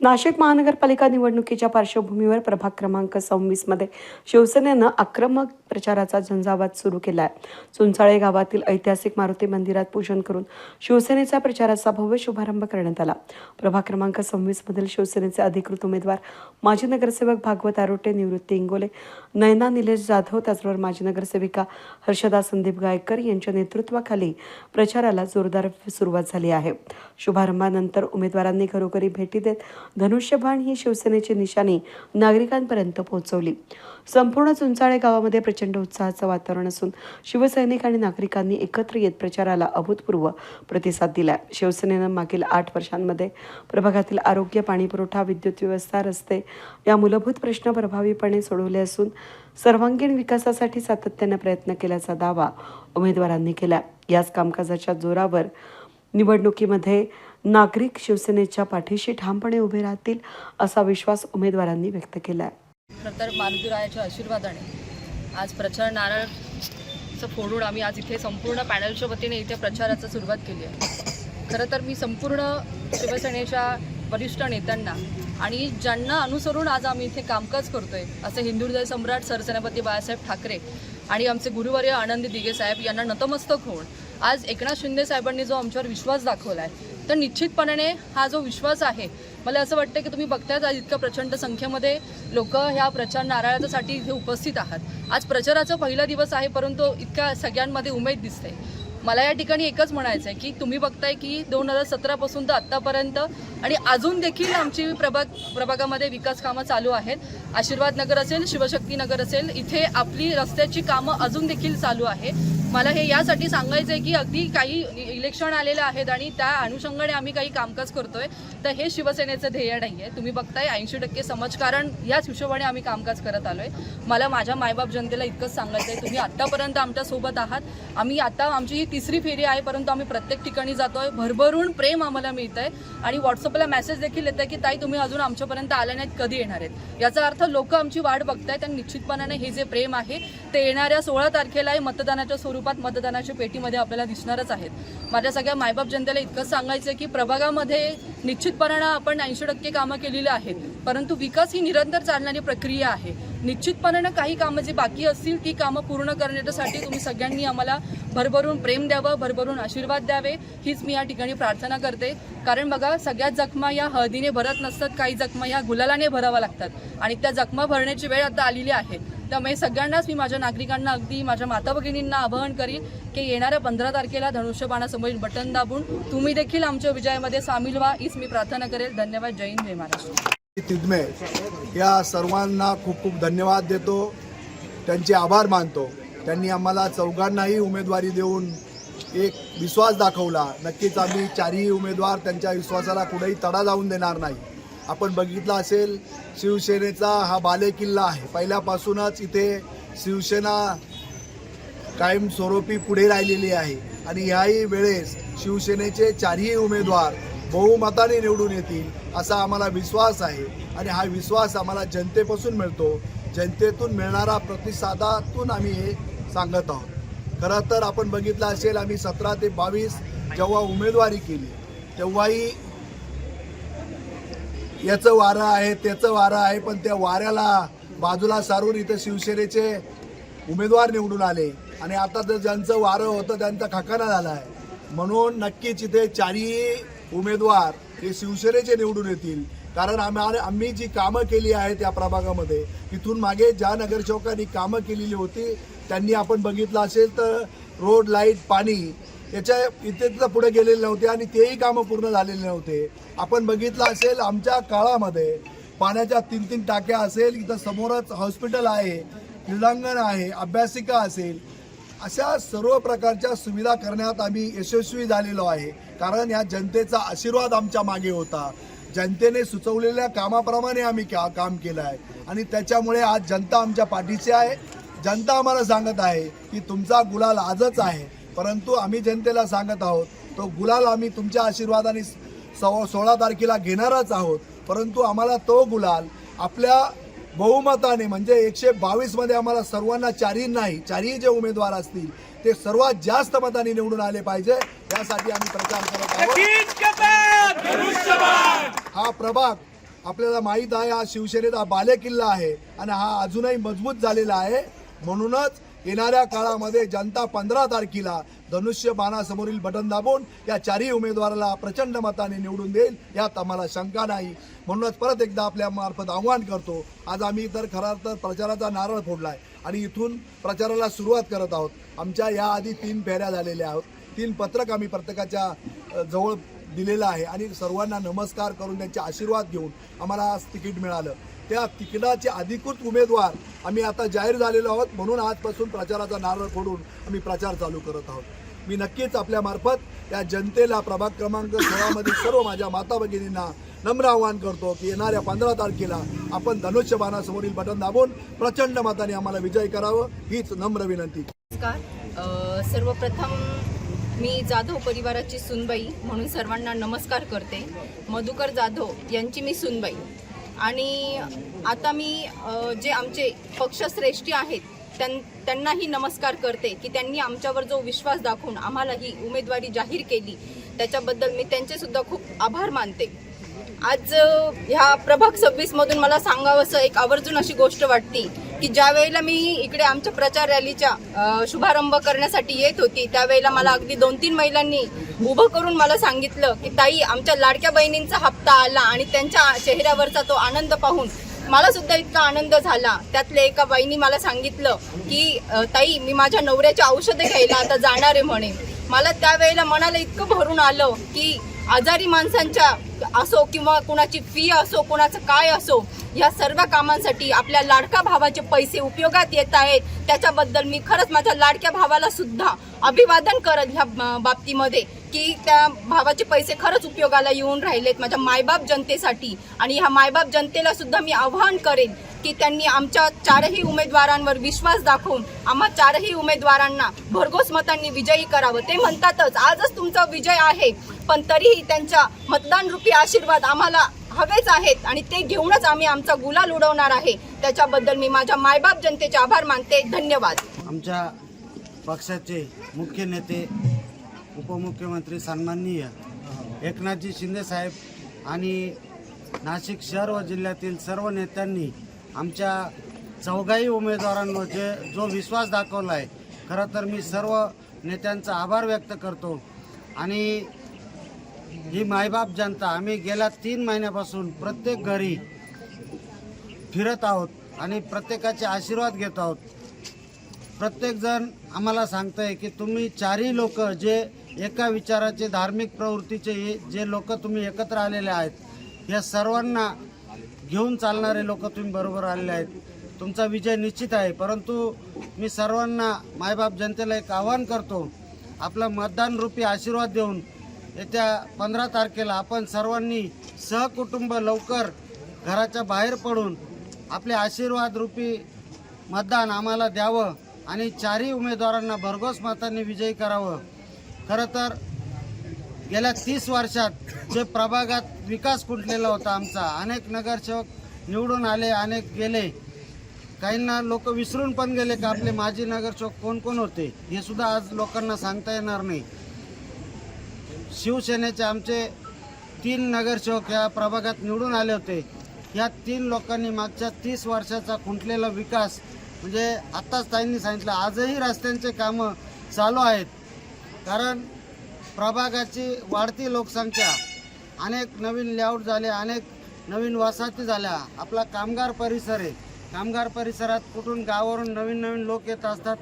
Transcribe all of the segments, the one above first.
नाशिक महानगरपालिका निवडणुकीच्या पार्श्वभूमीवर प्रभाग क्रमांक 26 मध्ये शिवसेनेनं आक्रमक प्रचाराचा झंझावात सुरू केला आहे। चुंचाळे गावातील ऐतिहासिक मारुती मंदिरात पूजन करून शिवसेनेच्या प्रचाराचा भव्य शुभारंभ करण्यात आला। प्रभाग क्रमांक 26 मधील शिवसेनेचे अधिकृत उमेदवार माजी नगरसेवक भागवत आरोटे, निवृत्ती इंगोले, नयना निलेश जाधव, त्याचबरोबर माजी नगरसेविका हर्षदा संदीप गायकर यांच्या नेतृत्वाखाली प्रचाराला जोरदार सुरुवात झाली आहे। शुभारंभानंतर उमेदवारांनी घरोघरी भेटी देत धनुष्यबाण ही शिवसेनेची निशाणी नागरिकांपर्यंत पोहोचवली। संपूर्ण चुंचाळे गावामध्ये प्रचंड उत्साहाचं वातावरण असून शिवसैनिक आणि नागरिकांनी एकत्र येत प्रचाराला अभूतपूर्व प्रतिसाद दिला। शिवसेनेनं मागील 8 वर्षांमध्ये प्रभागातील आरोग्य, पाणीपुरवठा, विद्युत व्यवस्था, रस्ते या मूलभूत प्रश्न प्रभावीपणे सोडवले असून सर्वांगीण विकासासाठी सातत्याने प्रयत्न केल्याचा दावा उमेदवारांनी केला। याच कामकाजाच्या जोरावर निवडणुकीमध्ये नागरिक शिवसेनेच्या पाठीशी ठामपणे उभे राहतील असा विश्वास उमेदवारांनी व्यक्त केला आहे। तर मारुतीरायाच्या आशीर्वादाने आज प्रचार नारळचं फोडून आम्ही आज इथे संपूर्ण पॅनलच्या वतीने इथे प्रचाराची सुरुवात केली आहे। खरं तर मी संपूर्ण शिवसेनेच्या वरिष्ठ नेत्यांना आणि ज्यांना अनुसरून आज आम्ही इथे कामकाज करतोय असे हिंदुहृदय सम्राट सरसेनापती बाळासाहेब ठाकरे आणि आमचे गुरुवर्य आनंदी दिघे साहेब यांना नतमस्तक होऊन आज एकनाथ शिंदे साहेबांनी जो आमच्यावर विश्वास दाखवला आहे तर निश्चितपणे हा जो विश्वास आहे, मला असं वाटतं की तुम्ही बघतायच आज इतक्या प्रचंड संख्येमध्ये लोक ह्या प्रचार नारळासाठी इथे उपस्थित आहात। आज प्रचाराचा पहिला दिवस आहे, परंतु इतक्या सगळ्यांमध्ये उमेद दिसते। मला या ठिकाणी एकच म्हणायचं आहे की तुम्ही बघताय की 2017 पासून तर आत्तापर्यंत आणि अजून देखील आमची प्रभागामध्ये विकास कामं चालू आहेत। आशीर्वाद नगर असेल, शिवशक्ती नगर असेल, इथे आपली रस्त्याची कामं अजून देखील चालू आहे। मला हे यासाठी सांगायचं आहे की अगदी काही इलेक्शन आलेलं आहेत आणि त्या अनुषंगाने आम्ही काही कामकाज करतोय, तर हे शिवसेनेचं ध्येय नाही आहे। तुम्ही बघताय 80% समाजकारण याच हिशोबाने आम्ही कामकाज करत आलोय। मला माझ्या मायबाप जनतेला इतकंच सांगायचं आहे, तुम्ही आत्तापर्यंत आमच्यासोबत आहात। आम्ही आता आमची ही 3री फेरी आहे, परंतु आम्ही प्रत्येक ठिकाणी जातोय। भरभरून प्रेम आम्हाला मिळत आहे आणि व्हॉट्सअपला मेसेज देखील येत आहे की ताई तुम्ही अजून आमच्यापर्यंत आले नाहीत, कधी येणार आहेत। याचा अर्थ लोक आमची वाट बघतायत आणि निश्चितपणाने हे जे प्रेम आहे ते येणाऱ्या 16 तारखेला मतदानाच्या स्वरूपात मतदानाच्या पेटीमध्ये आपल्याला दिसणारच आहेत। माझ्या सगळ्या मायबाप जनतेला इतकंच सांगायचं आहे की प्रभागामध्ये निश्चितपणाने आपण 80% कामं केलेली आहेत, परंतु विकास ही निरंतर चालणारी प्रक्रिया आहे। निश्चितपणाने काही कामं जी बाकी असतील ती कामं पूर्ण करण्यासाठी तुम्ही सगळ्यांनी आम्हाला भरभरून प्रेम द्यावं, भरभरून आशीर्वाद द्यावे, हीच मी या ठिकाणी प्रार्थना करते। कारण बघा, सगळ्याच जखमा या हळदीने भरत नसतात, काही जखमा या गुलालाने भराव्या लागतात आणि त्या जखमा भरण्याची वेळ आता आलेली आहे। त्यामुळे सगळ्यांनाच मी माझ्या नागरिकांना, अगदी माझ्या माता भगिनींना आवाहन करीन की येणाऱ्या 15 तारखेला धनुष्यबाणासमोरील बटन दाबून तुम्ही देखील आमच्या विजयामध्ये सामील व्हा, हीच मी प्रार्थना करेल। धन्यवाद। जय हिंद, जय महाराष्ट्र। तिदमे या सर्वांना खूप खूप धन्यवाद देतो, त्यांचे आभार मानतो। त्यांनी आम्हाला चौघांनाही उमेदवारी देऊन एक विश्वास दाखवला। नक्कीच आम्ही 4ही उमेदवार त्यांच्या विश्वासाला कुठेही तडा जाऊन देणार नाही। आपण बघितलं असेल, शिवसेनेचा हा बालेकिल्ला आहे। पहिल्यापासूनच इथे शिवसेना कायमस्वरूपी पुढे राहिलेली आहे आणि याही वेळेस शिवसेनेचे 4ही उमेदवार बहुमताने निवडून येतील असा आम्हाला विश्वास आहे आणि हा विश्वास आम्हाला जनतेपासून मिळतो। जनतेतून मिळणारा प्रतिसादातून आम्ही हे सांगत आहोत। खरं तर आपण बघितलं असेल, आम्ही 17 ते 22 जेव्हा उमेदवारी केली तेव्हाही याचं वारं आहे, त्याचं वारं आहे, पण त्या वाऱ्याला बाजूला सारून इथं शिवसेनेचे उमेदवार निवडून आले आणि आता तर ज्यांचं वारं होतं त्यांचा खकाना झाला आहे। म्हणून नक्कीच इथे 4ही उमेदवार हे शिवसेनेचे निवडून येतील। कारण आम्ही जी कामं केली आहेत त्या प्रभागामध्ये, इथून मागे ज्या नगरसेवकांनी कामं केलेली होती त्यांनी आपण बघितलं असेल तर रोड, लाईट, पाणी याच्या इथे पुढे गेलेले नव्हते आणि तेही कामं पूर्ण झालेले नव्हते। आपण बघितलं असेल, आमच्या काळामध्ये पाण्याच्या 3-3 टाक्या असेल, इथं समोरच हॉस्पिटल आहे, क्रीडांगण आहे, अभ्यासिका असेल, अशा सर्व प्रकारच्या सुविधा करण्यात आम्ही यशस्वी झालेलो आहे। कारण या जनतेचा आशीर्वाद आमच्या मागे होता। जनतेने सुचवलेल्या कामाप्रमाणे आम्ही काम केलं आहे आणि त्याच्यामुळे आज जनता आमच्या पाठीशी आहे। जनता आम्हाला सांगत आहे की तुमचा गुलाल आजच आहे, परंतु आम्ही जनतेला सांगत आहोत तो गुलाल आम्ही तुमच्या आशीर्वादाने 16 तारखेला घेणारच आहोत। परंतु आम्हाला तो गुलाल आपल्या बहुमताने म्हणजे 122 मध्ये आम्हाला सर्वांना 4ही नाही, 4ही जे उमेदवार असतील ते सर्वात जास्त मतांनी निवडून आले पाहिजे, यासाठी आम्ही प्रचार करत आहोत। हा प्रभाग आपल्याला माहीत आहे हा शिवसेनेचा बालेकिल्ला आहे आणि हा अजूनही मजबूत झालेला आहे. म्हणूनच येणाऱ्या काळामध्ये जनता 15 तारखेला धनुष्य बाणासमोरील बटन दाबून या चारही उमेदवाराला प्रचंड मताने निवडून देईल यात आम्हाला शंका नाही. म्हणूनच परत एकदा आपल्या मार्फत आव्हान करतो. आज आम्ही तर खरा तर प्रचाराचा नारळ फोडलाय आणि इथून प्रचाराला सुरुवात करत आहोत. आमच्या याआधी 3 फेऱ्या झालेल्या आहोत. 3 पत्रक आम्ही प्रत्येकाच्या जवळ दिलेलं आहे आणि सर्वांना नमस्कार करून त्यांचे आशीर्वाद घेऊन आम्हाला आज तिकीट मिळालं. त्या तिकिटाचे अधिकृत उमेदवार आम्ही आता जाहीर झालेलो आहोत. म्हणून आजपासून प्रचाराचा नारळ फोडून आम्ही प्रचार चालू करत आहोत. मी नक्कीच आपल्या मार्फत या जनतेला प्रभाग क्रमांक 16 मधील सर्व माझ्या माता भगिनींना नम्र आवाहन करतो की येणाऱ्या 15 तारखेला आपण धनुष्य बाणासमोरील बटन दाबून प्रचंड मताने आम्हाला विजय करावं हीच नम्र विनंती. नमस्कार. सर्वप्रथम मी जाधव परिवाराची सूनबाई म्हणून सर्वांना नमस्कार करते. मधुकर जाधव यांची मी सूनबाई आणि आता मी जे आमचे पक्षश्रेष्ठी आहेत त्यांनाही नमस्कार करते की त्यांनी आमच्यावर जो विश्वास दाखवून आम्हाला ही उमेदवारी जाहीर केली त्याच्याबद्दल मी त्यांचे सुद्धा खूप आभार मानते. आज ह्या प्रभाग 26 मधून मला सांगावंसं एक आवर्जून अशी गोष्ट वाटते की ज्या वेळेला मी इकडे आमच्या प्रचार रॅलीचा शुभारंभ करण्यासाठी येत होती त्यावेळेला मला अगदी 2-3 महिलांनी उभं करून मला सांगितलं की ताई आमच्या लाडक्या बहिणींचा हप्ता आला आणि त्यांच्या चेहऱ्यावरचा तो आनंद पाहून मला सुद्धा इतका आनंद झाला. त्यातल्या एका बाईंनी मला सांगितलं की ताई मी माझ्या नवऱ्याचे औषधे घ्यायला आता जाणार आहे म्हणे. मला त्यावेळेला मनाला इतकं भरून आलं की आजारी माणसांच्या असो किंवा कोणाची फी असो कोणाचं काय असो या सर्व कामांसाठी आपल्या लाडक्या भावाचे पैसे उपयोगात येत आहेत. त्याच्याबद्दल मी खरंच माझ्या लाडक्या भावाला सुद्धा अभिवादन करत ह्या बाबतीमध्ये की त्या भावाचे पैसे खरंच उपयोगाला येऊन राहिलेत माझ्या मायबाप जनतेसाठी. आणि ह्या मायबाप जनतेला सुद्धा मी आवाहन करेन की त्यांनी आमच्या 4ही उमेदवारांवर विश्वास दाखवून आम्हा 4ही उमेदवारांना भरघोस मतांनी विजयी करावं. ते म्हणतातच आजच तुमचा विजय आहे पण तरीही त्यांच्या मतदान रूपी आशीर्वाद आम्हाला हवेच आहेत आणि ते घेऊनच आम्ही आमचा गुलाल उडवणार आहे. त्याच्याबद्दल मी माझ्या मायबाप जनतेचे आभार मानते. धन्यवाद. आमच्या पक्षाचे मुख्य नेते उपमुख्यमंत्री सन्माननीय एकनाथजी शिंदे साहेब आणि नाशिक शहर व जिल्ह्यातील सर्व नेत्यांनी आमच्या 4ही उमेदवारांवर जो विश्वास दाखवला आहे खरं तर मी सर्व नेत्यांचा आभार व्यक्त करतो. आणि ही मायबाप जनता आम्ही गेल्या 3 महिन्यापासून प्रत्येक घरी फिरत आहोत आणि प्रत्येकाचे आशीर्वाद घेत आहोत. प्रत्येकजण आम्हाला सांगतंय की तुम्ही 4ही लोक जे एका विचाराचे धार्मिक प्रवृत्तीचे जे लोक तुम्ही एकत्र आलेले आहेत या सर्वांना घेऊन चालणारे लोक तुम्ही बरोबर आलेले आहेत. तुमचा विजय निश्चित आहे. परंतु मी सर्वांना मायबाप जनतेला एक आवाहन करतो आपला मतदान रूपी आशीर्वाद देऊन येत्या 15 तारखेला आपण सर्वांनी सहकुटुंब लवकर घराच्या बाहेर पडून आपले आशीर्वाद रूपी मतदान आम्हाला द्यावं आणि 4ही उमेदवारांना भरघोस मतांनी विजयी करावं. खरं तर गेल्या 30 वर्षात जे प्रभागात विकास खुंटलेला होता आमचा अनेक नगरसेवक निवडून आले अनेक गेले. काहींना लोक विसरून पण गेले की आपले माजी नगरसेवक कोण कोण होते हे सुद्धा आज लोकांना सांगता येणार नाही. शिवसेनेचे आमचे 3 नगरसेवक या प्रभागात निवडून आले होते. या 3 लोकांनी मागच्या 30 वर्षाचा खुंटलेला विकास म्हणजे आत्ताच ताईंनी सांगितलं आजही रस्त्यांचे कामं चालू आहेत. कारण प्रभागाची वाढती लोकसंख्या अनेक नवीन लेआउट झाले अनेक नवीन वसाहती झाल्या. आपला कामगार परिसर आहे. कामगार परिसरात कुठून गावावरून नवीन नवीन लोक येत असतात.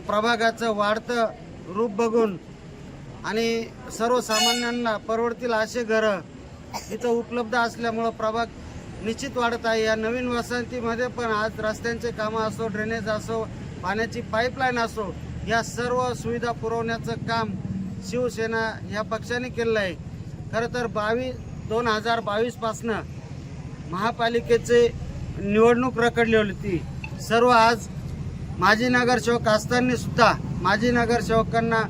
प्रभागाचं वाढतं रूप बघून आणि सर्वसामान्यांना परवडतील असे घरं इथं उपलब्ध असल्यामुळं प्रभाग निश्चित वाढत आहे. या नवीन वसाहतीमध्ये पण आज रस्त्यांचे कामं असो ड्रेनेज असो पाण्याची पाईपलाईन असो या सर्व सुविधा पुरवण्याचं काम शिवसेना ह्या पक्षाने केलेलं आहे. खरं तर 2022 पासनं महापालिकेचे निवडणूक रखडली होती. सर्व आज माजी नगरसेवक असताना सुद्धा माजी नगरसेवकांना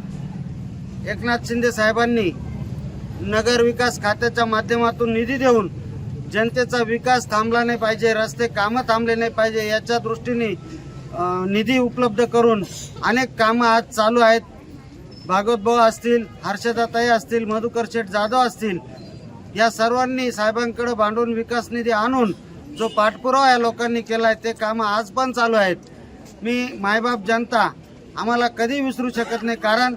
एकनाथ शिंदे साहेबांनी नगर विकास खात्याच्या माध्यमातून निधी देऊन जनतेचा विकास थांबला नाही पाहिजे रस्ते कामं थांबले नाही पाहिजे याच्या दृष्टीने निधी उपलब्ध करून अनेक कामं आज चालू आहेत. भागवत भाऊ असतील हर्षदाताई असतील मधुकर शेठ जाधव असतील या सर्वांनी साहेबांकडे भांडून विकास निधी आणून जो पाठपुरावा या लोकांनी केला आहे ते कामं आज पण चालू आहेत. मी मायबाप जनता आम्हाला कधी विसरू शकत नाही, कारण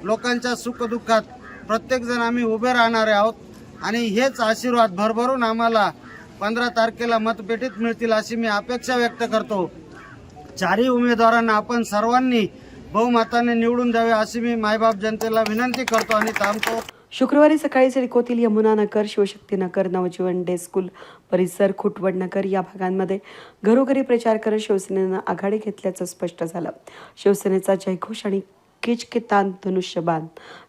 लोकांच्या सुखदुःखात प्रत्येकजण आम्ही उभे राहणारे आहोत आणि हेच आशीर्वाद भरभरून आम्हाला 15 तारखेला मतपेटीत मिळतील अशी मी अपेक्षा व्यक्त करतो. चारही उमेदवारांना आपण सर्वांनी बहुमताने निवडून द्यावे अशी मी मायबाप जनतेला विनंती करतो आणि थांबतो. शुक्रवारी सकाळी सिडकोतील यमुनानगर, शिवशक्तीनगर, नवजीवन डे स्कूल परिसर, खुटवडनगर या भागांमध्ये घरोघरी प्रचार करत शिवसेनेनं आघाडी घेतल्याचं स्पष्ट झालं. शिवसेनेचा जयघोष आणि किच के तान धनुष्यबाण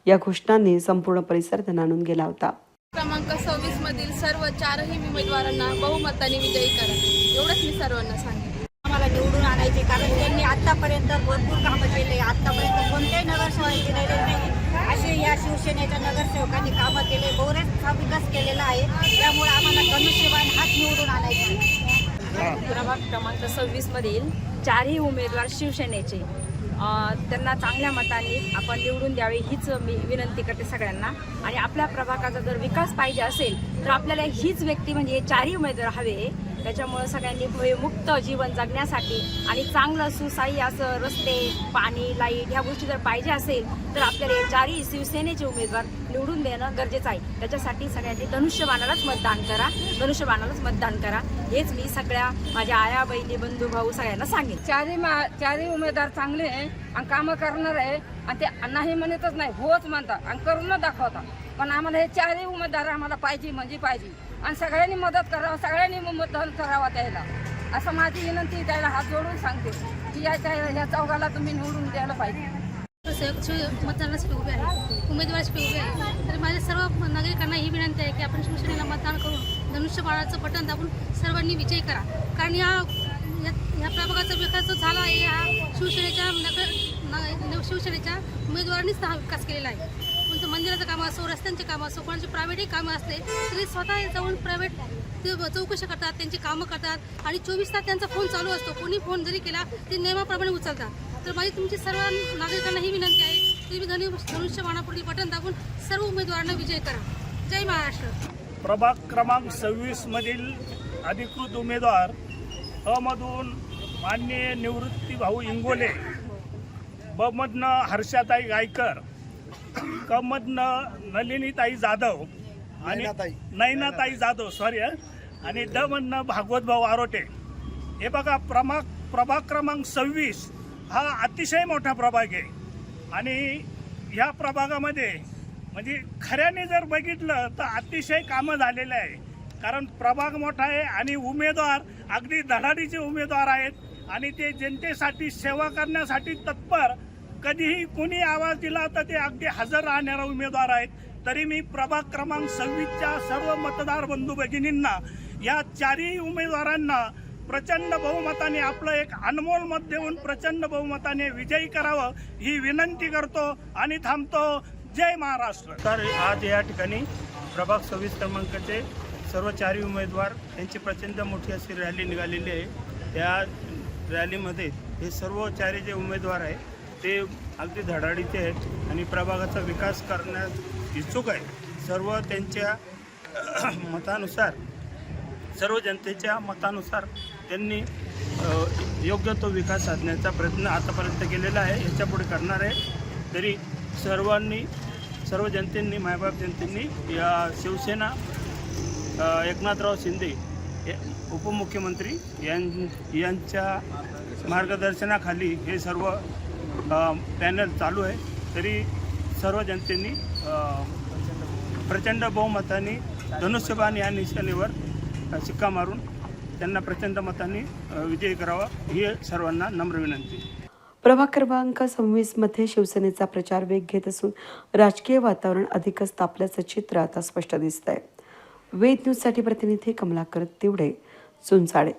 या घोषणांनी संपूर्ण परिसर दणाणून गेला होता. क्रमांक 26 मधील सर्व चारही उमेदवारांना बहुमताने विजयी करा, एवढंच मी सर्वांना सांगितलं. आम्हाला निवडून आणायचे, कारण त्यांनी आतापर्यंत भरपूर कामं केले. आतापर्यंत कोणत्याही नगरसेवक केलेले नाही असे या शिवसेनेच्या नगरसेवकांनी कामं केले. बरेच विकास केलेला आहे. त्यामुळे आम्हाला धनुष्यबाण हाच निवडून आणायचा. प्रभाग क्रमांक 26 मधील चारही उमेदवार शिवसेनेचे, त्यांना चांगल्या मताने आपण निवडून द्यावे हीच मी विनंती करते सगळ्यांना. आणि आपल्या प्रभागाचा जर विकास पाहिजे असेल तर आपल्याला हीच व्यक्ती म्हणजे हे चारही उमेदवार हवे. त्याच्यामुळे सगळ्यांनी भयमुक्त जीवन जगण्यासाठी आणि चांगलं सुसाई असं रस्ते, पाणी, लाईट ह्या गोष्टी जर पाहिजे असेल तर आपल्याला हे चारही शिवसेनेचे उमेदवार निवडून देणं गरजेचं आहे. त्याच्यासाठी सगळ्यांनी धनुष्यबाणालाच मतदान करा, धनुष्यबाणालाच मतदान करा, हेच मी सगळ्या माझ्या आया, बहिणी, बंधू, भाऊ सगळ्यांना सांगेन. चारही उमेदवार चांगले आहे आणि कामं करणार आहे आणि ते नाही म्हणतच नाही, होच म्हणतात आणि करून दाखवतात. पण आम्हाला हे चारही उमेदवार आम्हाला पाहिजे म्हणजे पाहिजे आणि सगळ्यांनी मदत करावं, सगळ्यांनी मतदान करावं त्याला, असं माझी विनंती त्याला हात जोडून सांगते की या चौघाला तुम्ही निवडून द्यायला पाहिजे. मतदानासाठी उभे आहे, उमेदवारासाठी उभे आहे. तर माझ्या सर्व नागरिकांना ही विनंती आहे की आपण शिवसेनेला मतदान करून धनुष्यबाणाचं बटन दाबून सर्वांनी विजयी करा. कारण या प्रभागाचा विकास जो झाला आहे हा शिवसेनेच्या उमेदवारांनीच हा विकास केलेला आहे. कोणतं मंदिराचं कामं असो, रस्त्यांचे कामं असो, कोणाचे प्रायव्हेटही कामं असले तरी स्वतः जाऊन प्रायव्हेट ते चौकशी करतात, त्यांची कामं करतात आणि 24 तास त्यांचा फोन चालू असतो. कोणी फोन जरी केला ते नियमाप्रमाणे उचलतात. तर माझी तुमची सर्व नागरिकांना ही विनंती आहे की धनुष्यबाणापुढील बटन दाबून सर्व उमेदवारांना विजय करा. जय महाराष्ट्र. प्रभाग क्रमांक 26 मधील अधिकृत उमेदवार अ मधून माननीय निवृत्ती भाऊ इंगोले, ब मधनं हर्षाताई गायकर, क मधनं नलिनीताई जाधव आणि नैनाताई जाधव आणि ड मधनं भागवत भाऊ आरोटे. हे बघा, प्रभाग क्रमांक 26 हा अतिशय मोठा प्रभाग आहे आणि ह्या प्रभागामध्ये म्हणजे खऱ्याने जर बघितलं तर अतिशय कामं झालेले आहे. कारण प्रभाग मोठा आहे आणि उमेदवार अगदी धडाडीचे उमेदवार आहेत आणि ते जनतेसाठी सेवा करण्यासाठी तत्पर. कधीही कुणी आवाज दिला तर ते अगदी हजर राहणारे उमेदवार आहेत. तरी मी प्रभाग क्रमांक 26च्या सर्व मतदार बंधू भगिनींना, या चारही उमेदवारांना प्रचंड बहुमताने आपलं एक अनमोल मत देऊन प्रचंड बहुमताने विजयी करावं ही विनंती करतो आणि थांबतो. जय महाराष्ट्र. तर आज या ठिकाणी प्रभाग 26 क्रमांकाचे सर्व चारही उमेदवार यांची प्रचंड मोठी अशी रॅली निघालेली आहे. त्या रॅलीमध्ये हे सर्व चारही जे उमेदवार आहे ते अगदी धडाडीचे आहेत आणि प्रभागाचा विकास करण्यास इच्छुक आहे. सर्व त्यांच्या मतानुसार, सर्व जनतेच्या मतानुसार त्यांनी योग्य तो विकास साधण्याचा प्रयत्न आतापर्यंत केलेला आहे, याच्यापुढे करणार आहे. तरी सर्व जनतेंनी, मायबाप जनतेंनी या शिवसेना एकनाथराव शिंदे उपमुख्यमंत्री यांच्या मार्गदर्शनाखाली हे सर्व पॅनल चालू आहे. तरी सर्व जनतेंनी प्रचंड बहुमताने धनुष्यबाण या निशाणीवर शिक्का मारून त्यांना प्रचंड मतांनी विजयी करावा ही सर्वांना नम्र विनंती. प्रभाग क्रमांक 26 मध्ये शिवसेनेचा प्रचार वेग घेत असून राजकीय वातावरण अधिकच तापल्याचं चित्र आता स्पष्ट दिसतंय. वेद न्यूजसाठी प्रतिनिधी कमलाकर तिवडे, सुनसाळे.